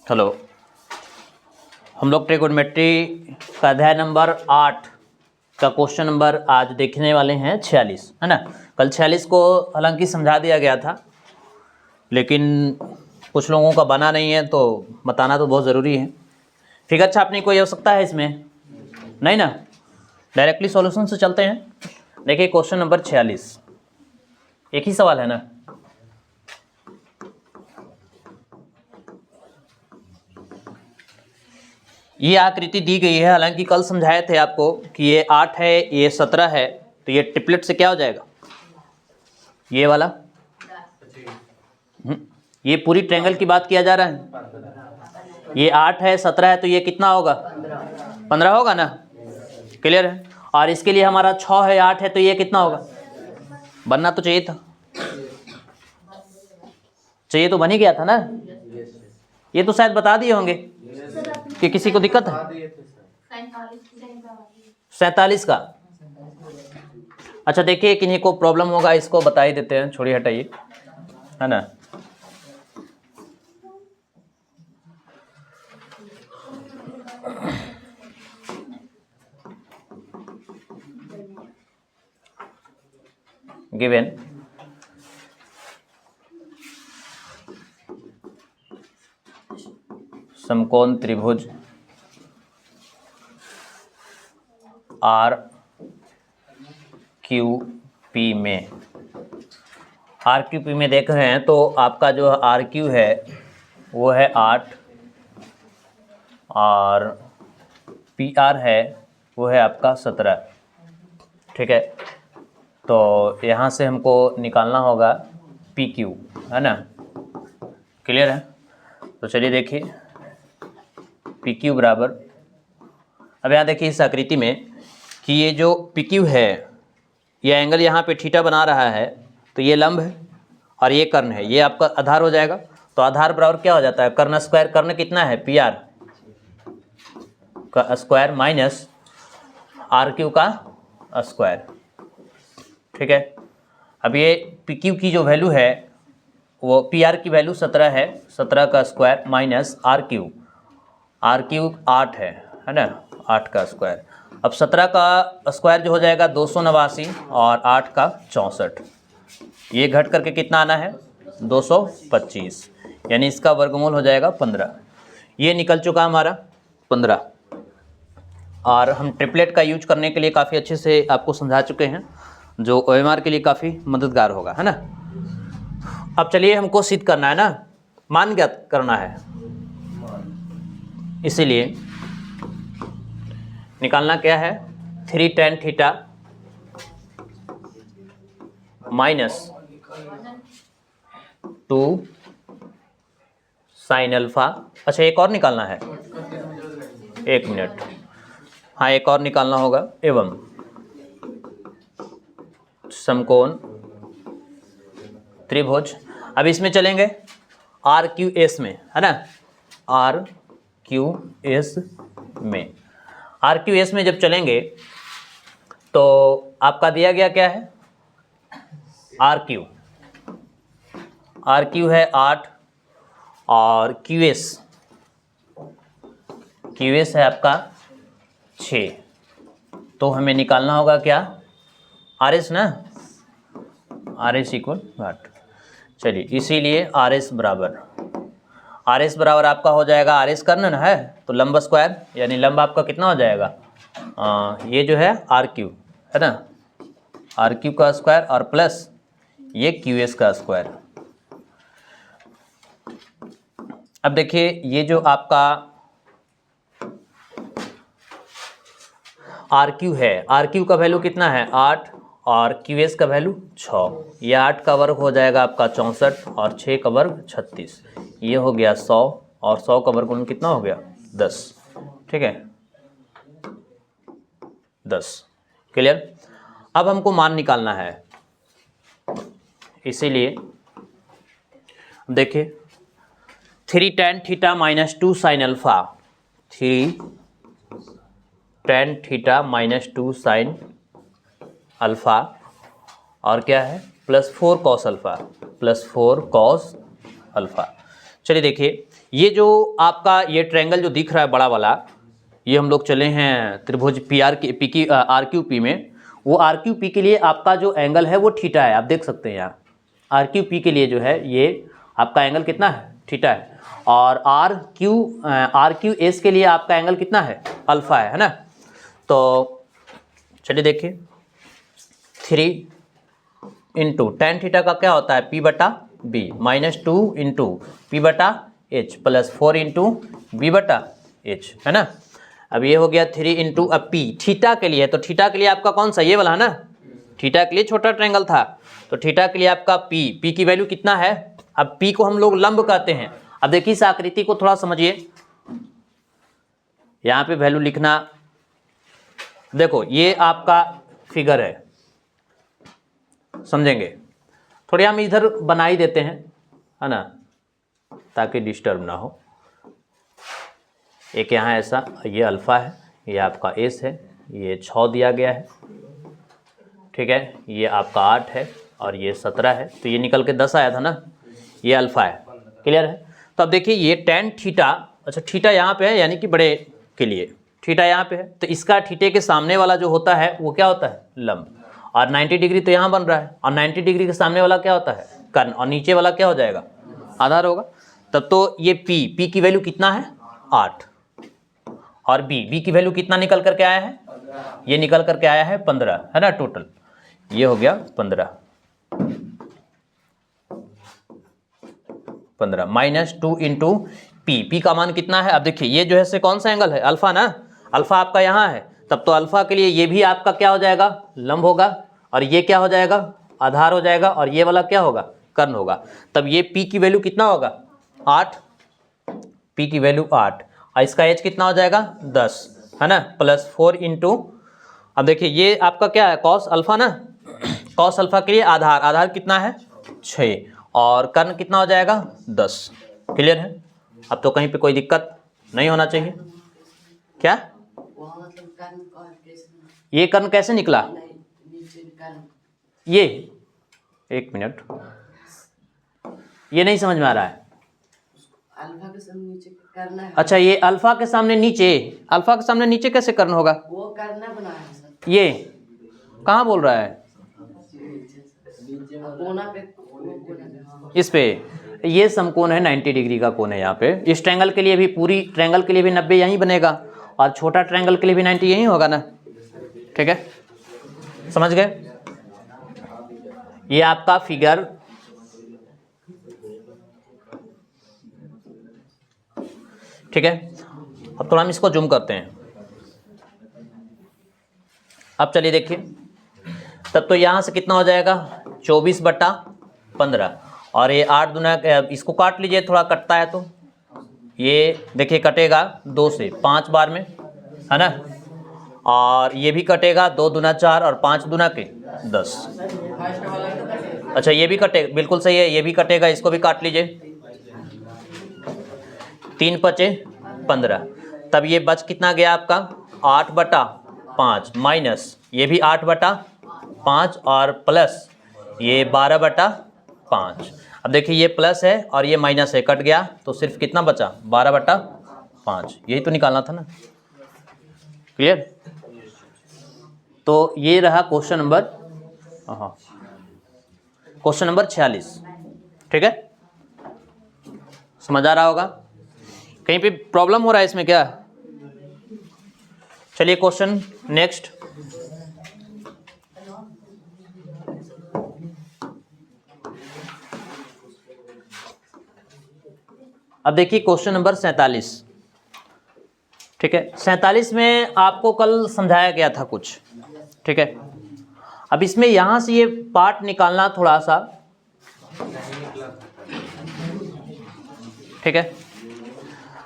Hello, हम लोग trigonometry का अध्याय नंबर 8 का क्वेश्चन नंबर आज देखने वाले हैं 46, है ना। कल 46 को हालांकि समझा दिया गया था, लेकिन कुछ लोगों का बना नहीं है, तो बताना तो बहुत ज़रूरी है। फिगर छापने की कोई आवश्यकता है इसमें? नहीं ना, डायरेक्टली सॉल्यूशन से चलते हैं। देखिए क्वेश्चन नंबर 46, एक ही सवाल है ना। ये आकृति दी गई है, हालांकि कल समझाए थे आपको कि ये 8 है, ये 17 है, तो ये ट्रिपलेट से क्या हो जाएगा, ये वाला। ये पूरी ट्रायंगल की बात किया जा रहा है। ये 8 है, 17 है, तो ये कितना होगा, 15 होगा ना। क्लियर है। और इसके लिए हमारा 6 है, 8 है, तो ये कितना होगा, बनना तो चाहिए था, चाहिए तो बन ही गया था ना। ये तो शायद बता दिए होंगे कि किसी को दिक्कत है। 47 का, अच्छा देखिए किन्हीं को प्रॉब्लम होगा, इसको बता ही देते हैं, छोड़िए हटाइए, है ना। गिवन समकोण त्रिभुज आर क्यू पी में, आर क्यू पी में देख रहे हैं तो आपका जो आर क्यू है वो है 8 और पी आर है वो है आपका 17। ठीक है, तो यहाँ से हमको निकालना होगा पी क्यू, है ना। क्लियर है। तो चलिए देखिए पी क्यू बराबर, अब यहाँ देखिए इस आकृति में कि ये जो पी क्यू है, ये एंगल यहाँ पे थीटा बना रहा है, तो ये लंब है और ये कर्ण है, ये आपका आधार हो जाएगा। तो आधार बराबर क्या हो जाता है, कर्ण स्क्वायर, कर्ण कितना है पी आर का स्क्वायर माइनस आर क्यू का स्क्वायर। ठीक है, अब ये पी क्यू की जो वैल्यू है वो पी आर की वैल्यू 17 है, 17 का स्क्वायर माइनस आर क्यू 8 है ना, 8 का स्क्वायर। अब 17 का स्क्वायर जो हो जाएगा 289 और 8 का 64, ये घट करके कितना आना है 225, यानी इसका वर्गमूल हो जाएगा 15। ये निकल चुका हमारा 15, और हम ट्रिपलेट का यूज करने के लिए काफ़ी अच्छे से आपको समझा चुके हैं, जो OMR के लिए काफ़ी मददगार होगा, है ना। अब चलिए हमको सिद्ध करना है ना, मान ज्ञात करना है, इसीलिए निकालना क्या है 3 tan theta minus 2 sine alpha. अच्छा एक और निकालना है, एक मिनट, हाँ एक और निकालना होगा, एवं समकोण त्रिभुज। अब इसमें चलेंगे आर क्यू एस में, है ना, आर क्यू एस में, आर क्यू एस में जब चलेंगे तो आपका दिया गया क्या है आर क्यू है 8 और क्यू एस है आपका 6, तो हमें निकालना होगा क्या आर एस ना, आर एस इक्वल 8। चलिए इसीलिए आर एस बराबर आपका हो जाएगा, आर एस कर्ण ना है तो लंब स्क्वायर, यानी लंब आपका कितना हो जाएगा, ये जो है आर क्यू है ना, आर क्यू का स्क्वायर और प्लस ये क्यू एस का स्क्वायर। अब देखिए ये जो आपका आर क्यू है, आर क्यू का वैल्यू कितना है 8 और क्यू एस का वैल्यू 6, ये 8 का वर्ग हो जाएगा आपका 64 और 6 का वर्ग 36, ये हो गया 100 और 100 का वर्गमूल कितना हो गया 10। ठीक है 10। क्लियर। अब हमको मान निकालना है, इसीलिए देखिए 3 tan theta minus 2 sine alpha, 3 tan theta minus 2 sine alpha और क्या है plus 4 cos alpha, plus 4 cos alpha. चलिए देखिए, ये जो आपका ये ट्रायंगल जो दिख रहा है बड़ा वाला, ये हम लोग चले हैं त्रिभुज आर क्यू पी में। वो आर क्यू पी के लिए आपका जो एंगल है वो थीटा है, आप देख सकते हैं यहाँ आर क्यू पी के लिए जो है ये आपका एंगल कितना है, थीटा है। और आर क्यू एस के लिए आपका एंगल कितना है, अल्फा है ना। तो चलिए देखिए, 3 इंटू टेन थीटा का क्या होता है, P बटा बी, माइनस 2 इंटू पी बटा एच प्लस 4 इंटू बी बटा एच, है ना। अब ये हो गया 3 इंटू, अब P थीटा के लिए, तो थीटा के लिए आपका कौन सा, ये वाला है ना, थीटा के लिए छोटा ट्रायंगल था, तो थीटा के लिए आपका P की वैल्यू कितना है। अब P को हम लोग लंब कहते हैं। अब देखिए इस आकृति को थोड़ा समझिए, यहाँ पे वैल्यू लिखना, देखो ये आपका फिगर है, समझेंगे। थोड़े हम इधर बना ही देते हैं, है ना, ताकि डिस्टर्ब ना हो। एक यहाँ ऐसा, ये अल्फा है, ये आपका एस है, ये 6 दिया गया है, ठीक है, ये आपका 8 है और ये 17 है, तो ये निकल के 10 आया था ना, ये अल्फा है, क्लियर है। तो अब देखिए ये टेन थीटा, अच्छा थीटा यहाँ पे है यानी कि बड़े के लिए थीटा यहाँ पे है, तो इसका थीटे के सामने वाला जो होता है वो क्या होता है, लंब। और 90 डिग्री तो यहाँ बन रहा है, और 90 डिग्री के सामने वाला क्या होता है, कर्ण, और नीचे वाला क्या हो जाएगा, आधार होगा। तब तो ये P की वैल्यू कितना है, 8, और B की वैल्यू कितना निकल करके आया है, ये निकल करके आया है 15, है ना, टोटल ये हो गया 15 माइनस 2 इंटू पी का मान कितना है। अब देखिए ये जो है से कौन सा एंगल है, अल्फा ना, अल्फा आपका यहाँ है, तब तो अल्फा के लिए ये भी आपका क्या हो जाएगा, लंब होगा, और ये क्या हो जाएगा, आधार हो जाएगा, और ये वाला क्या होगा, कर्ण होगा। तब ये P की वैल्यू कितना होगा, 8, P की वैल्यू 8, और इसका एच कितना हो जाएगा, 10, है ना, प्लस 4 इंटू, अब देखिए ये आपका क्या है, कॉस अल्फा ना, कॉस अल्फा के लिए आधार कितना है, 6, और कर्ण कितना हो जाएगा, 10, क्लियर है। अब तो कहीं पे कोई दिक्कत नहीं होना चाहिए। क्या ये कर्ण कैसे निकला, ये एक मिनट, ये नहीं समझ में आ रहा है। अल्फा के सामने नीचे करना है। अच्छा ये अल्फा के सामने नीचे, अल्फा के सामने नीचे कैसे कर्ण होगा, वो करना बना है सर। ये कहाँ बोल रहा है, कोना पे, कोना पे। इस पे, ये समकोण है, 90 डिग्री का कोण है यहाँ पे। इस ट्रायंगल के लिए भी, पूरी ट्रायंगल के लिए भी 90 यहीं बनेगा, और छोटा ट्रायंगल के लिए भी 90 यहीं होगा ना, ठीक है, समझ गए। ये आपका फिगर ठीक है। अब थोड़ा हम इसको जूम करते हैं। अब चलिए देखिए, तब तो यहाँ से कितना हो जाएगा, 24/15, और ये 8 दूना, इसको काट लीजिए, थोड़ा कटता है तो ये देखिए कटेगा 2 से 5 बार में, है ना, और ये भी कटेगा, 2 दूना 4 और 5 दूना के 10। अच्छा ये भी कटेगा, बिल्कुल सही है, ये भी कटेगा, इसको भी काट लीजिए, 3 पचे 15, तब ये बच कितना गया आपका, 8/5 माइनस ये भी 8/5 और प्लस ये 12/5। अब देखिए ये प्लस है और ये माइनस है, कट गया, तो सिर्फ कितना बचा, 12/5, यही तो निकालना था ना, क्लियर। तो ये रहा क्वेश्चन नंबर, क्वेश्चन नंबर 46, ठीक है, समझ आ रहा होगा। कहीं पे प्रॉब्लम हो रहा है इसमें क्या, चलिए क्वेश्चन नेक्स्ट। अब देखिए क्वेश्चन नंबर 47, ठीक है, 47 में आपको कल समझाया गया था कुछ, ठीक है। अब इसमें यहां से ये पार्ट निकालना थोड़ा सा, ठीक है।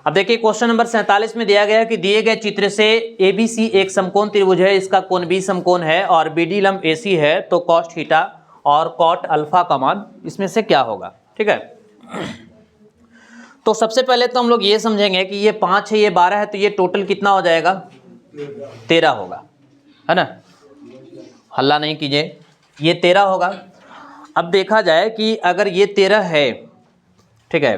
अब देखिए क्वेश्चन नंबर 47 में दिया गया है कि दिए गए चित्र से ABC एक समकोण त्रिभुज है, इसका कोण B समकोण है और BD लंब AC है, तो cos थीटा और cot अल्फा का मान इसमें से क्या होगा, ठीक है। तो सबसे पहले तो हम लोग ये समझेंगे कि ये 5 है, ये 12 है, तो ये टोटल कितना हो जाएगा, 13 होगा, है ना, हल्ला नहीं कीजिए, ये 13 होगा। अब देखा जाए कि अगर ये 13 है, ठीक है,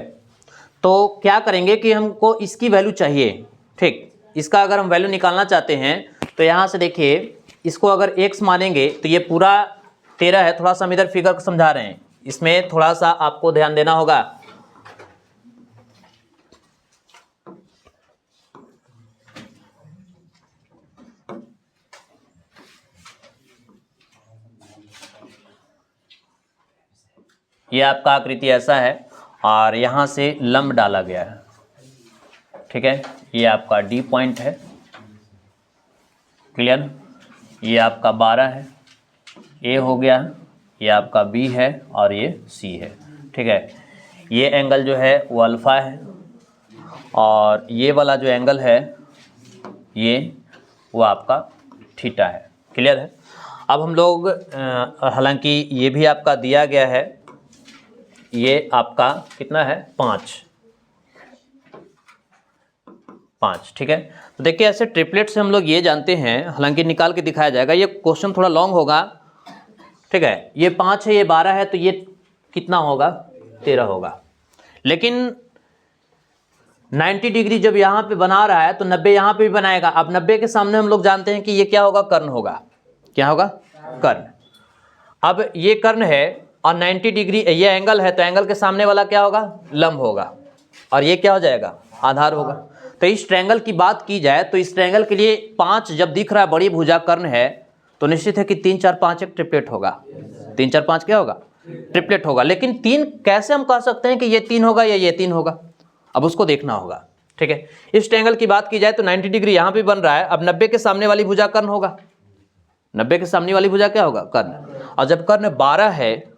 तो क्या करेंगे कि हमको इसकी वैल्यू चाहिए, ठीक। इसका अगर हम वैल्यू निकालना चाहते हैं तो यहाँ से देखिए, इसको अगर x मानेंगे तो ये पूरा 13 है। थोड़ा सा हम इधर फिगर को समझा रहे हैं, इसमें थोड़ा सा आपको ध्यान देना होगा। ये आपका आकृति ऐसा है और यहाँ से लंब डाला गया है, ठीक है। ये आपका डी पॉइंट है, क्लियर। ये आपका 12 है, ए हो गया, ये आपका बी है और ये सी है, ठीक है। ये एंगल जो है वो अल्फ़ा है और ये वाला जो एंगल है ये वो आपका थीटा है, क्लियर है। अब हम लोग हालांकि ये भी आपका दिया गया है, ये आपका कितना है 5, ठीक है। तो देखिए ऐसे ट्रिपलेट से हम लोग ये जानते हैं, हालांकि निकाल के दिखाया जाएगा, ये क्वेश्चन थोड़ा लॉन्ग होगा, ठीक है। ये 5 है, ये 12 है, तो ये कितना होगा 13 होगा। लेकिन 90 डिग्री जब यहाँ पे बना रहा है तो 90 यहाँ पे भी बनाएगा। अब 90 के सामने हम लोग जानते हैं कि ये क्या होगा, कर्ण होगा। क्या होगा, कर्ण। अब ये कर्ण है और 90 डिग्री ये एंगल है, तो एंगल के सामने वाला क्या होगा, लंब होगा, और ये क्या हो जाएगा, आधार होगा। तो इस ट्रायंगल की बात की जाए तो इस ट्रायंगल के लिए 5 जब दिख रहा है, बड़ी भुजा कर्ण है, तो निश्चित है कि 3 4 5 एक ट्रिपलेट होगा। 3 4 5 क्या होगा, ट्रिपलेट होगा। लेकिन 3 कैसे हम कह सकते हैं कि ये 3 होगा या ये 3 होगा, अब उसको देखना होगा, ठीक है। इस ट्रायंगल की बात की जाए तो 90 डिग्री यहाँ पे बन रहा है। अब 90 के सामने वाली भुजा कर्ण होगा, 90 के सामने वाली भुजा क्या होगा, कर्ण। और जब कर्ण 12 है,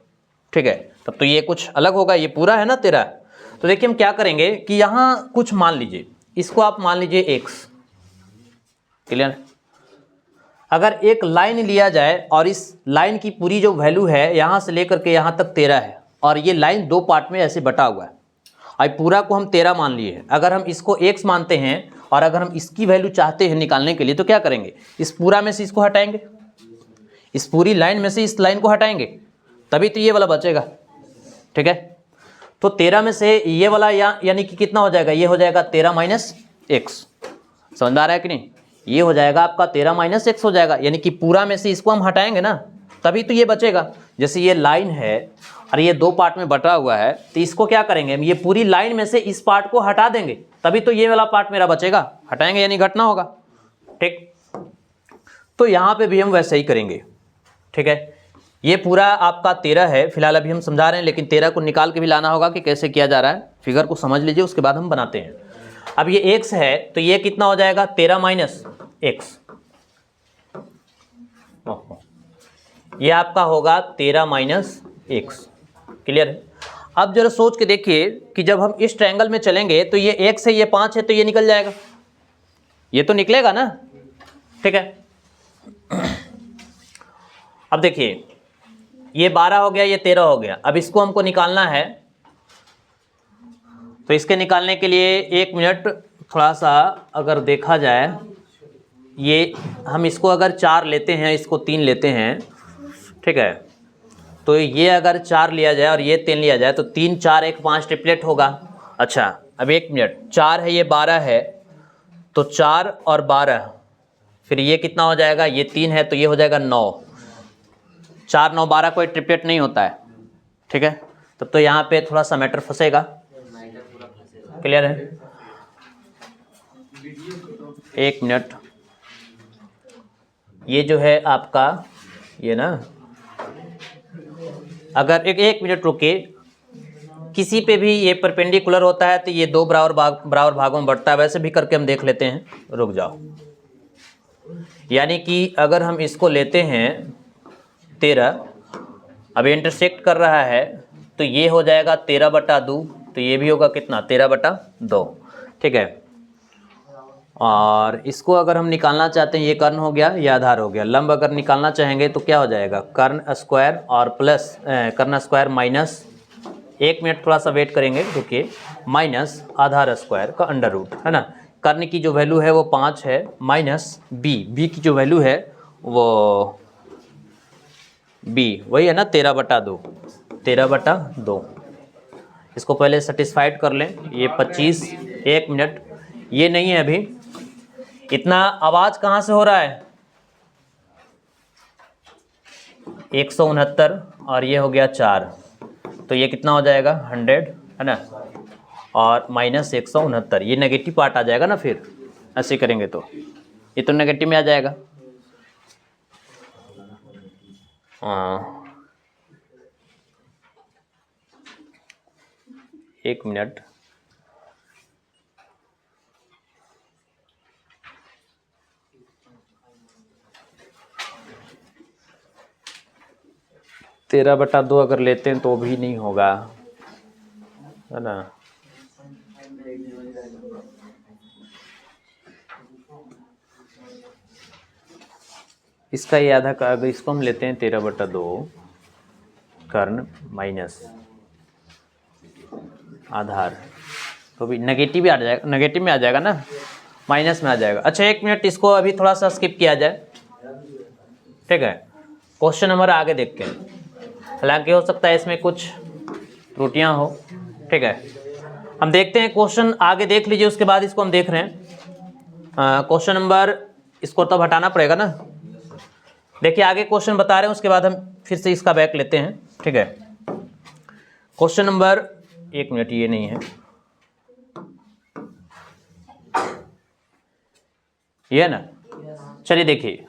ठीक है, तब तो ये कुछ अलग होगा, ये पूरा है ना 13। तो देखिए हम क्या करेंगे कि यहाँ कुछ मान लीजिए, इसको आप मान लीजिए x, क्लियर। अगर एक लाइन लिया जाए और इस लाइन की पूरी जो वैल्यू है यहाँ से लेकर के यहाँ तक 13 है, और ये लाइन 2 पार्ट में ऐसे बटा हुआ है, और पूरा को हम 13 मान लिए हैं। अगर हम इसको x मानते हैं और अगर हम इसकी वैल्यू चाहते हैं निकालने के लिए, तो क्या करेंगे, इस पूरा में से इसको हटाएंगे, इस पूरी लाइन में से इस लाइन को हटाएंगे, तभी तो ये वाला बचेगा, ठीक है। तो 13 में से ये वाला यानी कि कितना हो जाएगा, ये हो जाएगा 13 माइनस एक्स। समझ में आ रहा है कि नहीं, ये हो जाएगा आपका 13 माइनस एक्स हो जाएगा, यानी कि पूरा में से इसको हम हटाएंगे ना, तभी तो ये बचेगा। जैसे ये लाइन है और ये 2 पार्ट में बटा हुआ है, तो इसको क्या करेंगे हम, ये पूरी लाइन में से इस पार्ट को हटा देंगे, तभी तो ये वाला पार्ट मेरा बचेगा। हटाएंगे यानी घटना होगा, ठीक। तो यहाँ पे भी हम वैसे ही करेंगे, ठीक है। ये पूरा आपका 13 है, फिलहाल अभी हम समझा रहे हैं, लेकिन 13 को निकाल के भी लाना होगा कि कैसे किया जा रहा है। फिगर को समझ लीजिए, उसके बाद हम बनाते हैं। अब ये x है, तो ये कितना हो जाएगा, 13 माइनस एक्स, ये आपका होगा 13 माइनस एक्स, क्लियर है। अब जरा सोच के देखिए कि जब हम इस ट्रायंगल में चलेंगे तो ये x है, ये 5 है, तो ये निकल जाएगा, ये तो निकलेगा ना, ठीक है। अब देखिए ये 12 हो गया, ये 13 हो गया। अब इसको हमको निकालना है, तो इसके निकालने के लिए 1 मिनट थोड़ा सा अगर देखा जाए, ये हम इसको अगर 4 लेते हैं, इसको 3 लेते हैं, ठीक है। तो ये अगर 4 लिया जाए और ये 3 लिया जाए तो 3 4 1 5 ट्रिपलेट होगा। अच्छा अब 1 मिनट, 4 है, ये 12 है, तो 4 और 12, फिर ये कितना हो जाएगा, ये 3 है, तो ये हो जाएगा 9। 4 9 12 कोई ट्रिपलेट नहीं होता है, ठीक है। तब तो यहाँ पे थोड़ा सा मैटर फंसेगा, क्लियर है। 1 मिनट, ये जो है आपका ये ना, अगर एक मिनट रुके, किसी पे भी ये परपेंडिकुलर होता है तो ये 2 बराबर भागों में बढ़ता है, वैसे भी करके हम देख लेते हैं, रुक जाओ। यानी कि अगर हम इसको लेते हैं 13, अब इंटरसेक्ट कर रहा है, तो ये हो जाएगा 13/2, तो ये भी होगा कितना, 13/2, ठीक है। और इसको अगर हम निकालना चाहते हैं, ये कर्ण हो गया, ये आधार हो गया। लंब अगर निकालना चाहेंगे तो क्या हो जाएगा, कर्ण स्क्वायर और प्लस कर्ण स्क्वायर माइनस, 1 मिनट थोड़ा सा वेट करेंगे, रुकिए, माइनस आधार स्क्वायर का अंडर रूट, है ना। कर्ण की जो वैल्यू है वो 5 है, माइनस बी की जो वैल्यू है वो बी वही है ना, 13/2, 13/2, इसको पहले सेटिस्फाइड कर लें। ये 25, 1 मिनट, ये नहीं है अभी। इतना आवाज़ कहाँ से हो रहा है? 169 और ये हो गया 4, तो ये कितना हो जाएगा 100, है ना, और माइनस 169, ये नेगेटिव पार्ट आ जाएगा ना। फिर ऐसे करेंगे तो ये तो नेगेटिव में आ जाएगा। हाँ, 1 मिनट। तेरह बटा 2 अगर लेते हैं तो भी नहीं होगा, है ना। इसका ये आधा का, अगर इसको हम लेते हैं 13 बटा 2 कर्ण माइनस आधार, तो भी नेगेटिव आ जाएगा, नेगेटिव में आ जाएगा ना, माइनस में आ जाएगा। अच्छा 1 मिनट, इसको अभी थोड़ा सा स्किप किया जाए, ठीक है। क्वेश्चन नंबर आगे देखते हैं। हालांकि हो सकता है इसमें कुछ त्रुटियां हो, ठीक है। हम देखते हैं क्वेश्चन, आगे देख लीजिए, उसके बाद इसको हम देख रहे हैं। क्वेश्चन नंबर, इसको तब हटाना पड़ेगा ना। देखिए आगे क्वेश्चन बता रहे हैं, उसके बाद हम फिर से इसका बैक लेते हैं, ठीक है। क्वेश्चन नंबर, 1 मिनट, ये नहीं है, ये है ना। चलिए देखिए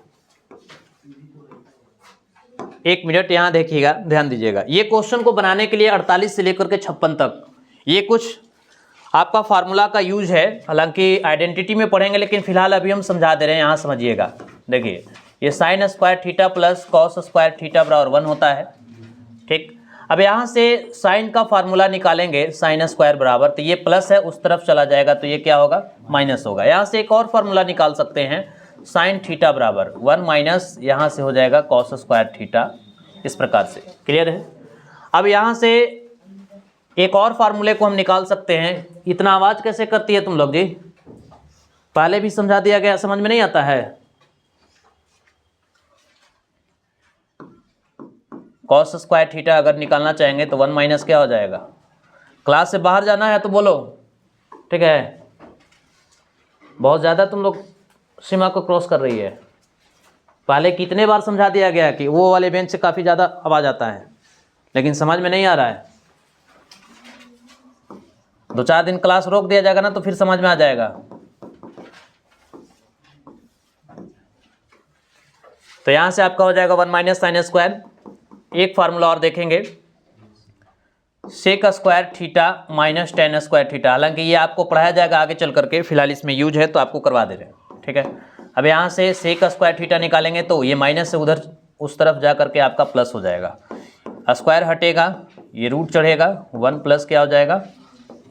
1 मिनट, यहाँ देखिएगा, ध्यान दीजिएगा। ये क्वेश्चन को बनाने के लिए 48 से लेकर के 56 तक ये कुछ आपका फार्मूला का यूज है। हालांकि आइडेंटिटी में पढ़ेंगे, लेकिन फिलहाल अभी हम समझा दे रहे हैं, यहाँ समझिएगा। देखिए ये sine square theta plus cos square theta बराबर 1 होता है, ठीक। अब यहाँ से साइन का फार्मूला निकालेंगे, साइन स्क्वायर बराबर, तो ये प्लस है, उस तरफ चला जाएगा तो ये क्या होगा, माइनस होगा। यहाँ से एक और फार्मूला निकाल सकते हैं, साइन थीटा बराबर 1 माइनस यहाँ से हो जाएगा कॉस स्क्वायर थीटा, इस प्रकार से। क्लियर है? अब यहाँ से एक और फार्मूले को हम निकाल सकते हैं। इतना आवाज़ कैसे करती है तुम लोग जी? पहले भी समझा दिया गया, समझ में नहीं आता है? कॉस स्क्वायर थीटा अगर निकालना चाहेंगे तो 1 माइनस क्या हो जाएगा। क्लास से बाहर जाना है तो बोलो, ठीक है। बहुत ज़्यादा तुम लोग सीमा को क्रॉस कर रही है। पहले कितने बार समझा दिया गया कि वो वाले बेंच से काफ़ी ज़्यादा आवाज़ आता है, लेकिन समझ में नहीं आ रहा है। 2-4 दिन क्लास रोक दिया जाएगा ना तो फिर समझ में आ जाएगा। तो यहाँ से आपका हो जाएगा 1 माइनस साइन स्क्वायर। एक फार्मूला और देखेंगे, sec square theta minus tan square theta. हालांकि ये आपको पढ़ाया जाएगा आगे चल करके, फिलहाल इसमें यूज है तो आपको करवा दे रहे हैं, ठीक है। अब यहाँ से सेक स्क्वायर थीटा निकालेंगे तो ये माइनस से उधर उस तरफ जा करके आपका प्लस हो जाएगा। स्क्वायर हटेगा, ये रूट चढ़ेगा, 1 प्लस क्या हो जाएगा,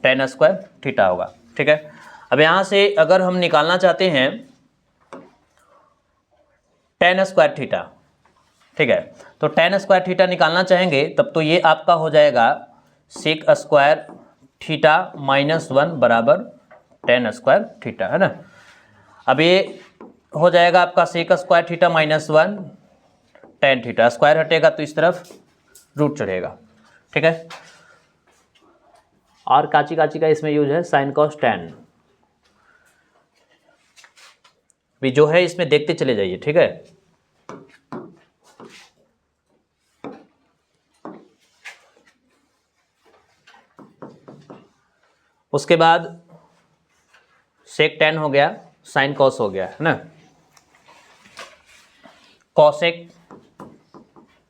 टेन स्क्वायर थीटा होगा, ठीक है। अब यहाँ से अगर हम निकालना चाहते हैं टेन स्क्वायर थीटा, ठीक है, तो टेन स्क्वायर थीटा निकालना चाहेंगे तब तो ये आपका हो जाएगा सेक स्क्वायर थीटा माइनस 1 बराबर टेन स्क्वायर थीटा, है ना। अब ये हो जाएगा आपका sec square theta minus 1 tan theta, square हटेगा तो इस तरफ रूट चढ़ेगा, ठीक है। और काची काची का इसमें यूज है साइन कॉस टेन, भी जो है इसमें देखते चले जाइए, ठीक है। उसके बाद सेक टेन हो गया, साइन कॉस हो गया, है ना। Cosec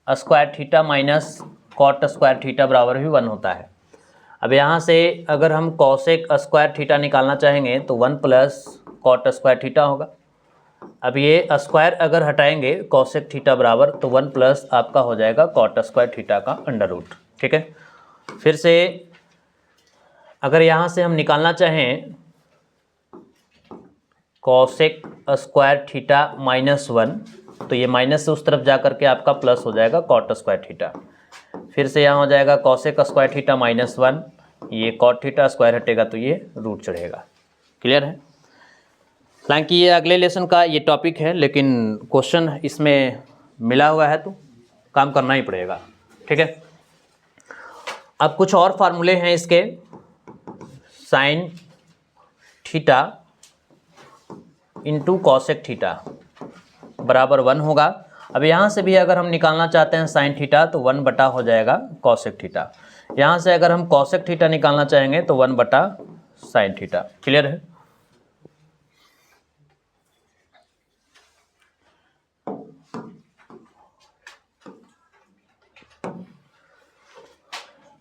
square theta minus cot square theta बराबर भी 1 होता है। अब यहाँ से अगर हम कॉसेक स्क्वायर थीटा निकालना चाहेंगे तो 1 प्लस कॉट स्क्वायर थीटा होगा। अब ये स्क्वायर अगर हटाएंगे कॉसेक थीटा बराबर तो 1 प्लस आपका हो जाएगा कॉट स्क्वायर थीटा का अंडर रूट, ठीक है। फिर से अगर यहाँ से हम निकालना चाहें कॉसेक स्क्वायर थीटा माइनस 1 तो ये माइनस से उस तरफ जा करके आपका प्लस हो जाएगा कॉट स्क्वायर थीटा। फिर से यहाँ हो जाएगा कॉसेक स्क्वायर थीटा माइनस 1, ये कॉट थीटा, स्क्वायर हटेगा तो ये रूट चढ़ेगा। क्लियर है? हालांकि ये अगले लेसन का ये टॉपिक है, लेकिन क्वेश्चन इसमें मिला हुआ है तो काम करना ही पड़ेगा, ठीक है। अब कुछ और फार्मूले हैं इसके, sine theta into cosec theta बराबर 1 होगा। अब यहाँ से भी अगर हम निकालना चाहते हैं साइन थीटा तो 1 बटा हो जाएगा कॉसेक थीटा। यहाँ से अगर हम कॉसेक थीटा निकालना चाहेंगे तो 1 बटा साइन थीटा। क्लियर है?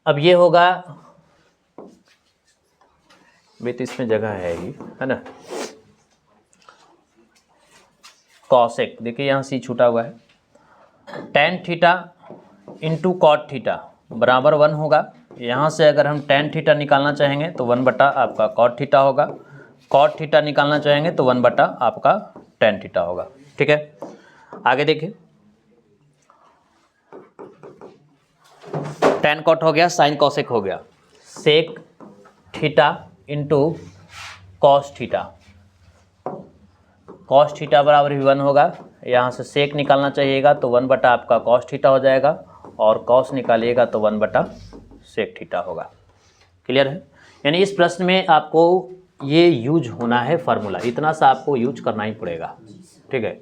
अब ये होगा, भी तो इसमें जगह है ही, है ना। कॉसेक, देखिए यहाँ सी छूटा हुआ है, tan theta into cot theta बराबर 1 होगा। यहाँ से अगर हम टेन थीटा निकालना चाहेंगे तो 1 बटा आपका कॉट थीटा होगा, कॉट थीटा निकालना चाहेंगे तो 1 बटा आपका टेन थीटा होगा। ठीक है, आगे देखिए, टेन कॉट हो गया, साइन कॉसेक हो गया, sec theta into cos theta, cos theta बराबर भी 1 होगा। यहाँ से सेक निकालना चाहिएगा तो 1 बटा आपका कॉस थीटा हो जाएगा, और कॉस निकालिएगा तो 1 बटा सेक थीटा होगा। क्लियर है? यानी इस प्रश्न में आपको ये यूज होना है फार्मूला, इतना सा आपको यूज करना ही पड़ेगा। ठीक है,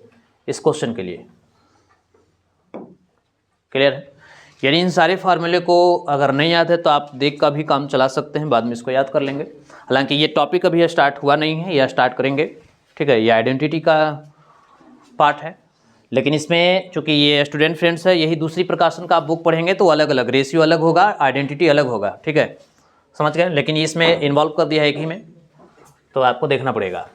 इस क्वेश्चन के लिए। क्लियर है? यानी इन सारे फार्मूले को अगर नहीं याद है तो आप देख का भी काम चला सकते हैं, बाद में इसको याद कर लेंगे। हालांकि ये टॉपिक अभी स्टार्ट हुआ नहीं है, या स्टार्ट करेंगे। ठीक है, ये आइडेंटिटी का पार्ट है, लेकिन इसमें चूंकि ये स्टूडेंट फ्रेंड्स है, यही दूसरी प्रकाशन का आप बुक पढ़ेंगे तो अलग अलग रेशियो अलग होगा, आइडेंटिटी अलग होगा। ठीक है, समझ गए? लेकिन इसमें इन्वॉल्व कर दिया है एक ही में, तो आपको देखना पड़ेगा।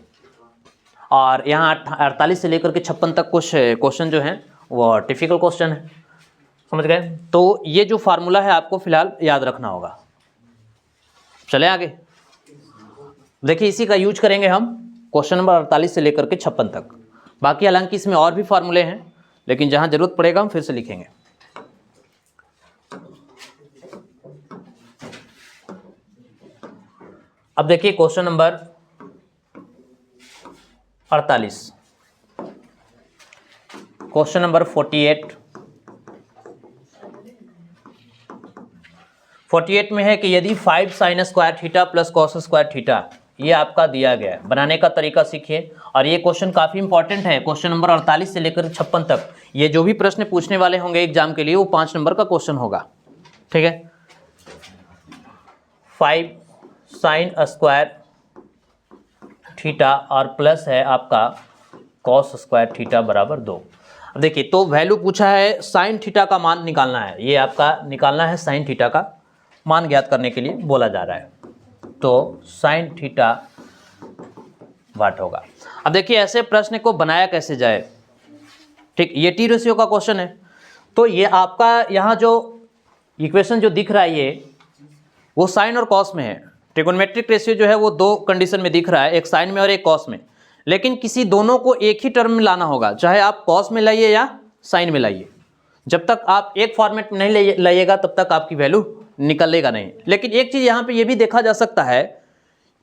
और यहाँ 48 से लेकर के 56 तक कुछ क्वेश्चन जो हैं वो टिपिकल क्वेश्चन है, समझ गए? तो ये जो फार्मूला है आपको फिलहाल याद रखना होगा। चले आगे, देखिए इसी का यूज करेंगे हम क्वेश्चन नंबर 48 से लेकर के 56 तक। बाकी हालांकि इसमें और भी फार्मूले हैं, लेकिन जहां जरूरत पड़ेगा हम फिर से लिखेंगे। अब देखिए क्वेश्चन नंबर 48, क्वेश्चन नंबर 48 में है कि यदि 5 sine square theta plus cos square theta, ये आपका दिया गया है। बनाने का तरीका सीखिए, और ये क्वेश्चन काफ़ी इंपॉर्टेंट है। क्वेश्चन नंबर 48 से लेकर 56 तक ये जो भी प्रश्न पूछने वाले होंगे एग्जाम के लिए वो 5 नंबर का क्वेश्चन होगा। ठीक है, 5 साइन स्क्वायर थीटा और प्लस है आपका कॉस स्क्वायर थीटा बराबर 2। अब देखिए, तो वैल्यू पूछा है, साइन थीटा का मान निकालना है, ये आपका निकालना है, साइन थीटा का मान ज्ञात करने के लिए बोला जा रहा है। तो साइन थीटा वाट होगा। अब देखिए ऐसे प्रश्न को बनाया कैसे जाए। ठीक, ये टी रेशियो का क्वेश्चन है, तो ये आपका यहाँ जो इक्वेशन जो दिख रहा है ये वो साइन और कॉस में है। ट्रिगोनोमेट्रिक रेशियो जो है वो 2 कंडीशन में दिख रहा है, एक साइन में और एक कॉस में। लेकिन किसी दोनों को एक ही टर्म में लाना होगा, चाहे आप कॉस में लाइए या साइन में लाइए। जब तक आप एक फॉर्मेट में नहीं लाइएगा तब तक आपकी वैल्यू निकलेगा नहीं। लेकिन एक चीज़ यहाँ पे ये भी देखा जा सकता है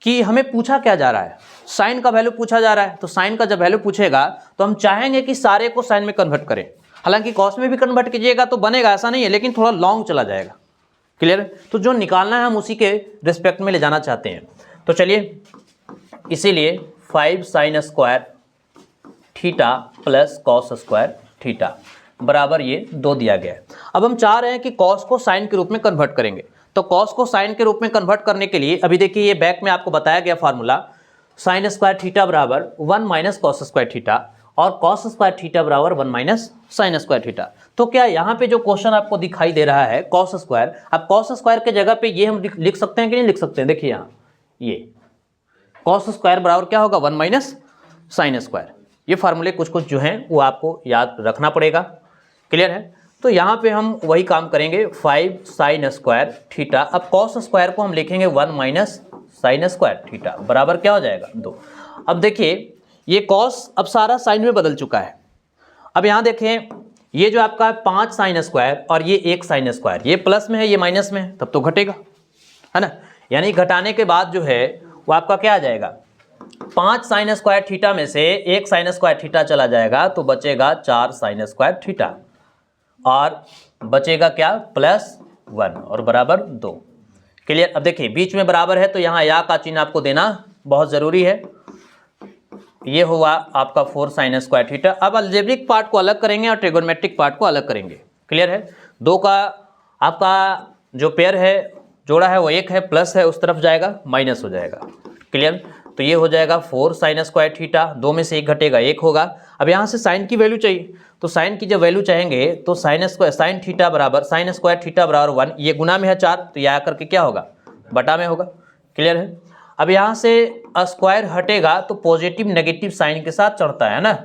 कि हमें पूछा क्या जा रहा है, साइन का वैल्यू पूछा जा रहा है। तो साइन का जब वैल्यू पूछेगा तो हम चाहेंगे कि सारे को साइन में कन्वर्ट करें। हालांकि कॉस में भी कन्वर्ट कीजिएगा तो बनेगा, ऐसा नहीं है, लेकिन थोड़ा लॉन्ग चला जाएगा। क्लियर? तो जो निकालना है हम उसी के रिस्पेक्ट में ले जाना चाहते हैं। तो चलिए, इसीलिए 5 sine square theta plus cos square theta बराबर ये 2 दिया गया है। अब हम चाह रहे हैं कि कॉस को साइन के रूप में कन्वर्ट करेंगे। तो कॉस को साइन के रूप में कन्वर्ट करने के लिए अभी देखिए ये बैक में आपको बताया गया फार्मूला, साइन स्क्वायर थीटा बराबर 1 माइनस कॉस स्क्वायर थीटा, और कॉस स्क्वायर थीटा बराबर 1 माइनस साइन स्क्वायर थीटा। तो क्या यहाँ पे जो क्वेश्चन आपको दिखाई दे रहा है कॉस स्क्वायर, अब कॉस स्क्वायर के जगह पे ये हम लिख सकते हैं कि नहीं लिख सकते हैं? देखिए यहाँ ये कॉस स्क्वायर बराबर क्या होगा, 1 माइनस साइन स्क्वायर। ये फार्मूले कुछ कुछ जो हैं वो आपको याद रखना पड़ेगा। क्लियर है? तो यहाँ पे हम वही काम करेंगे, 5 साइन स्क्वायर थीटा। अब कॉस स्क्वायर को हम लिखेंगे 1 माइनस साइन स्क्वायर थीटा बराबर क्या हो जाएगा, 2। अब देखिए ये कॉस अब सारा साइन में बदल चुका है। अब यहाँ देखें, ये जो आपका 5 साइन स्क्वायर और ये 1 साइन स्क्वायर, ये प्लस में है ये माइनस में है, तब तो घटेगा, है ना। यानी घटाने के बाद जो है वो आपका क्या आ जाएगा, 5 साइन स्क्वायर थीटा में से 1 साइन स्क्वायर थीटा चला जाएगा तो बचेगा 4 साइन स्क्वायर थीटा, और बचेगा क्या, प्लस 1 और बराबर 2। क्लियर। अब देखिए बीच में बराबर है तो यहाँ या का चिन्ह आपको देना बहुत ज़रूरी है। ये हुआ आपका 4 sin स्क्वायर थीटा। अब अलजेब्रिक पार्ट को अलग करेंगे और ट्रिगोनोमेट्रिक पार्ट को अलग करेंगे। क्लियर है। 2 का आपका जो पेयर है जोड़ा है वो 1 है, प्लस है उस तरफ जाएगा माइनस हो जाएगा। क्लियर। तो ये हो जाएगा 4 sin स्क्वायर थीटा, 2 में से 1 घटेगा 1 होगा। अब यहाँ से साइन की वैल्यू चाहिए तो साइन की जब वैल्यू चाहेंगे तो साइन थीटा बराबर sin स्क्वायर थीटा बराबर 1, ये गुना में है 4 तो यह आकर के क्या होगा बटा में होगा। क्लियर है। अब यहाँ से स्क्वायर हटेगा तो पॉजिटिव नेगेटिव साइन के साथ चढ़ता है ना,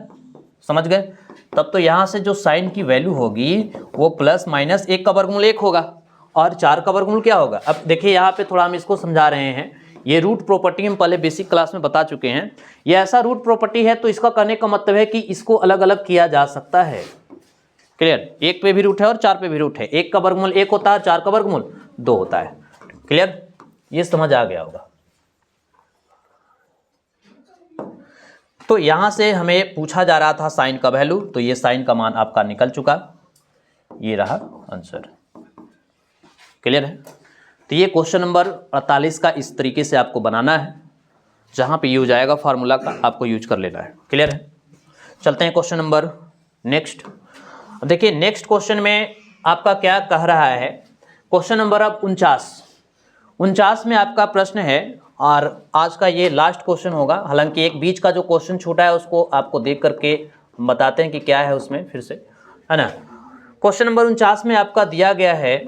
समझ गए। तब तो यहाँ से जो साइन की वैल्यू होगी वो प्लस माइनस 1 का वर्गमूल 1 होगा और 4 का वर्गमूल क्या होगा। अब देखिए यहाँ पे थोड़ा हम इसको समझा रहे हैं। ये रूट प्रॉपर्टी हम पहले बेसिक क्लास में बता चुके हैं। ये ऐसा रूट प्रॉपर्टी है तो इसका कहने का मतलब है कि इसको अलग अलग किया जा सकता है। क्लियर। 1 पे भी रूट है और 4 पे भी रूट है। 1 का वर्गमूल 1 होता है, 4 का वर्गमूल 2 होता है। क्लियर। ये समझ आ गया होगा। तो यहां से हमें पूछा जा रहा था साइन का वैल्यू, तो ये साइन का मान आपका निकल चुका, ये रहा आंसर। क्लियर है। तो ये क्वेश्चन नंबर 48 का इस तरीके से आपको बनाना है, जहां पे यूज आएगा फार्मूला का आपको यूज कर लेना है। क्लियर है। चलते हैं क्वेश्चन नंबर नेक्स्ट। देखिए नेक्स्ट क्वेश्चन में आपका क्या कह रहा है। क्वेश्चन नंबर अब 49 में आपका प्रश्न है और आज का ये लास्ट क्वेश्चन होगा। हालांकि एक बीच का जो क्वेश्चन छूटा है उसको आपको देख करके बताते हैं कि क्या है उसमें फिर से, है ना। क्वेश्चन नंबर 49 में आपका दिया गया है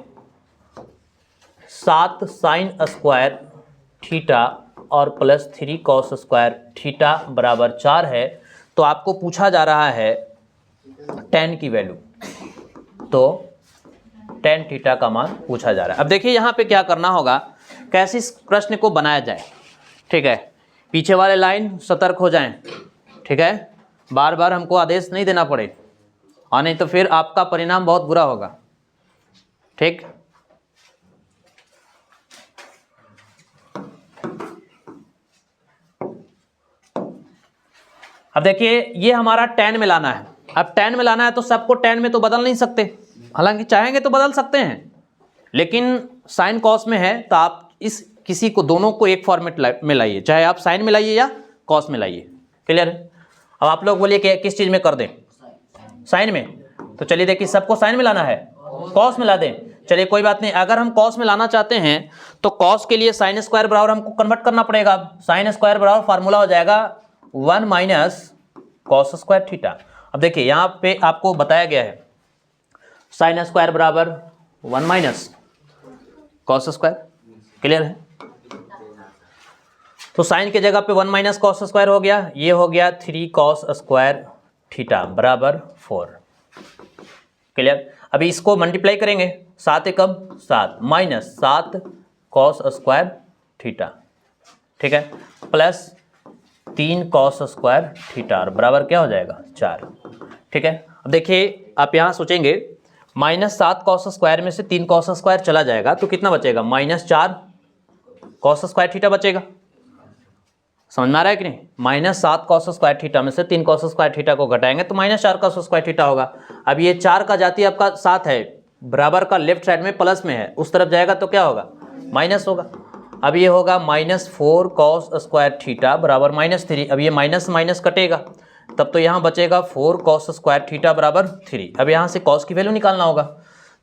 7 sin स्क्वायर थीटा और प्लस 3 cos स्क्वायर थीटा बराबर 4 है। तो आपको पूछा जा रहा है tan की वैल्यू, तो tan थीटा का मान पूछा जा रहा है। अब देखिए यहाँ पे क्या करना होगा, कैसे इस प्रश्न को बनाया जाए। ठीक है, पीछे वाले लाइन सतर्क हो जाएं। ठीक है, बार बार हमको आदेश नहीं देना पड़े और नहीं तो फिर आपका परिणाम बहुत बुरा होगा। ठीक, अब देखिए ये हमारा tan में लाना है। अब tan में लाना है तो सबको tan में तो बदल नहीं सकते, हालांकि चाहेंगे तो बदल सकते हैं, लेकिन साइन कॉस में है तो आप इस किसी को दोनों को एक फॉर्मेट में लाइए, चाहे आप साइन में लाइए या कॉस में लाइए। क्लियर है। अब आप लोग बोलिए कि किस चीज में कर दें, साइन में, तो चलिए देखिए सबको साइन में लाना है, कॉस में ला दें। चलिए कोई बात नहीं, अगर हम कॉस में लाना चाहते हैं तो कॉस के लिए साइन स्क्वायर बराबर हमको कन्वर्ट करना पड़ेगा। साइन स्क्वायर बराबर फार्मूला हो जाएगा 1 माइनस कॉस स्क्वायर थीटा। अब देखिए यहाँ पे आपको बताया गया है साइन स्क्वायर बराबर 1 माइनस कॉस स्क्वायर। क्लियर है। तो साइन के जगह पे 1 माइनस कॉस स्क्वायर हो गया, ये हो गया 3 कॉस स्क्वायर थीटा बराबर 4। क्लियर। अभी इसको मल्टीप्लाई करेंगे, 7 एकम 7 माइनस 7 कॉस स्क्वायर थीटा, ठीक है, प्लस 3 कॉस स्क्वायर थीटा बराबर क्या हो जाएगा 4। ठीक है। अब देखिए आप यहाँ सोचेंगे माइनस 7 कॉस स्क्वायर में से 3 कॉस स्क्वायर चला जाएगा तो कितना बचेगा, माइनस 4 कॉस स्क्वायर थीटा बचेगा। समझ में आ रहा है कि नहीं। माइनस 7 कॉस स्क्वायर थीटा में से 3 कॉस स्क्वायर थीटा को घटाएंगे तो माइनस 4 कॉस स्क्वायर थीटा होगा। अब ये 4 का जाति आपका 7 है, बराबर का लेफ्ट साइड में प्लस में है, उस तरफ जाएगा तो क्या होगा माइनस होगा। अब ये होगा माइनस 4 कॉस स्क्वायर थीटा बराबर माइनस 3। अब ये माइनस माइनस कटेगा तब तो यहाँ बचेगा 4 कॉस स्क्वायर थीटा बराबर 3। अब यहाँ से कॉस की वैल्यू निकालना होगा,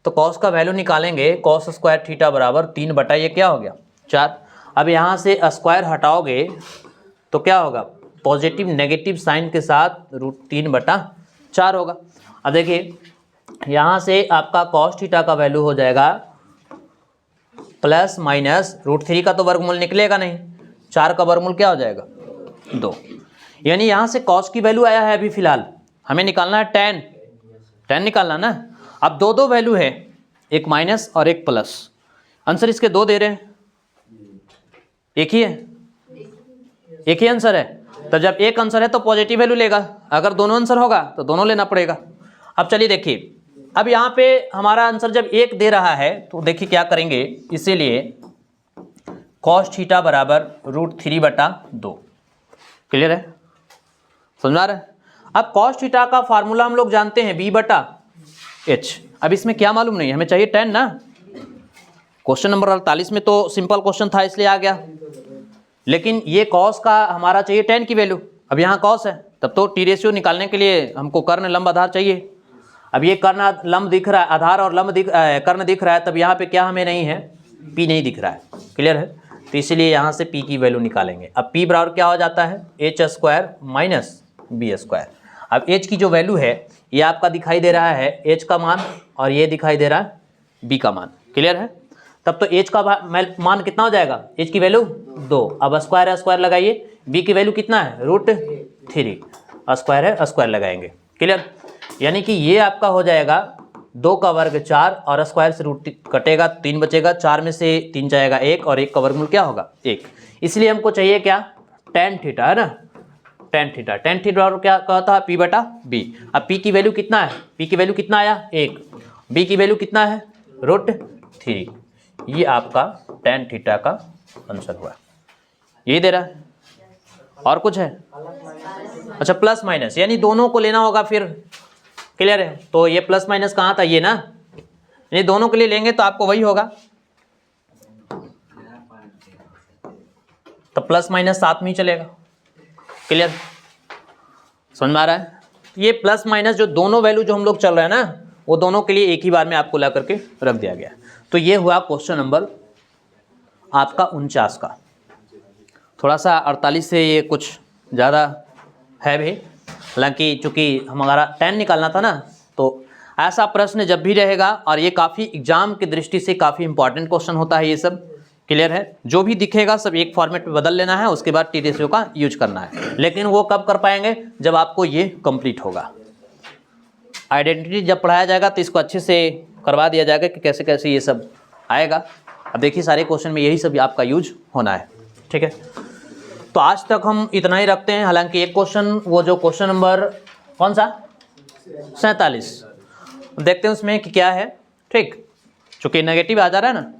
तो कॉस का वैल्यू निकालेंगे, कॉस स्क्वायर थीटा बराबर 3 बटा ये क्या हो गया 4। अब यहाँ से स्क्वायर हटाओगे तो क्या होगा, पॉजिटिव नेगेटिव साइन के साथ √3 बटा 4 होगा। अब देखिए यहाँ से आपका कॉस थीटा का वैल्यू हो जाएगा प्लस माइनस √3 का तो वर्गमूल निकलेगा नहीं, 4 का वर्गमूल क्या हो जाएगा 2। यानी यहाँ से कॉस की वैल्यू आया है, अभी फिलहाल हमें निकालना है tan निकालना ना। अब दो वैल्यू है, एक माइनस और एक प्लस, आंसर इसके 2 दे रहे हैं, एक ही है, एक ही आंसर है। तो जब एक आंसर है तो पॉजिटिव वैल्यू लेगा, अगर दोनों आंसर होगा तो दोनों लेना पड़ेगा। अब चलिए देखिए, अब यहाँ पे हमारा आंसर जब एक दे रहा है तो देखिए क्या करेंगे, इसीलिए कॉस थीटा बराबर √3 बटा 2। क्लियर है, समझ आ रहा है। अब कॉस थीटा का फार्मूला हम लोग जानते हैं b बटा h। अब इसमें क्या मालूम नहीं, हमें चाहिए tan ना, क्वेश्चन नंबर 48 में तो सिंपल क्वेश्चन था इसलिए आ गया, लेकिन ये कॉस का हमारा चाहिए tan की वैल्यू। अब यहाँ कॉस है, तब तो टी रेशियो निकालने के लिए हमको कर्ण लंब आधार चाहिए। अब ये कर्ण लंब दिख रहा है, आधार और लंब कर्ण दिख रहा है, तब यहाँ पे क्या हमें नहीं है, p नहीं दिख रहा है। क्लियर है? तो इसीलिए यहाँ से p की वैल्यू निकालेंगे। अब p बराबर क्या हो जाता है, h square minus B square. अब h की जो वैल्यू है ये आपका दिखाई दे रहा है h का मान, और ये दिखाई दे रहा है b का मान। क्लियर है? तब तो h का मान कितना हो जाएगा, h की वैल्यू 2। अब स्क्वायर है, स्क्वायर लगाइए, b की वैल्यू कितना है, √3, स्क्वायर है, स्क्वायर लगाएंगे। क्लियर? यानी कि ये आपका हो जाएगा 2 का वर्ग 4, और स्क्वायर से रूट कटेगा, 3 बचेगा, 4 में से 3 जाएगा 1, और 1 का वर्गमूल क्या होगा, 1। इसलिए हमको चाहिए क्या, tan थीटा, है ना, tan थीटा। tan थीटा और क्या कहता है, p बटा b। अब p की वैल्यू कितना है, p की वैल्यू कितना आया, 1, b की वैल्यू कितना है, √3। ये आपका tan थीटा का आंसर हुआ। यही दे रहा है, और कुछ है? अच्छा, प्लस माइनस, यानी दोनों को लेना होगा फिर। क्लियर है? तो ये प्लस माइनस कहाँ था, ये ना, ये दोनों के लिए लेंगे तो आपको वही होगा। तो प्लस माइनस साथ में ही चलेगा। क्लियर? समझ में आ रहा है? ये प्लस माइनस जो दोनों वैल्यू जो हम लोग चल रहे हैं ना, वो दोनों के लिए एक ही बार में आपको ला करके रख दिया गया। तो ये हुआ क्वेश्चन नंबर आपका 49 का। थोड़ा सा 48 से ये कुछ ज़्यादा है भी, हालांकि चूँकि हमारा tan निकालना था ना, तो ऐसा प्रश्न जब भी रहेगा, और ये काफ़ी एग्जाम की दृष्टि से काफ़ी इंपॉर्टेंट क्वेश्चन होता है ये सब। क्लियर है? जो भी दिखेगा सब एक फॉर्मेट में बदल लेना है, उसके बाद टी रेशियो का यूज करना है। लेकिन वो कब कर पाएंगे, जब आपको ये कंप्लीट होगा। आइडेंटिटी जब पढ़ाया जाएगा तो इसको अच्छे से करवा दिया जाएगा कि कैसे कैसे ये सब आएगा। अब देखिए सारे क्वेश्चन में यही सब आपका यूज होना है। ठीक है, तो आज तक हम इतना ही रखते हैं। हालांकि एक क्वेश्चन, वो जो क्वेश्चन नंबर कौन सा, 47, देखते हैं उसमें कि क्या है। ठीक, चूँकि नेगेटिव आ जा रहा है ना,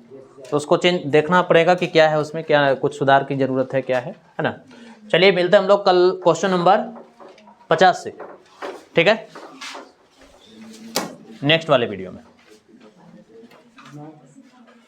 तो उसको चेंज देखना पड़ेगा कि क्या है उसमें, क्या कुछ सुधार की ज़रूरत है, क्या है ना। चलिए मिलते हैं हम लोग कल क्वेश्चन नंबर 50 से। ठीक है, नेक्स्ट वाले वीडियो में।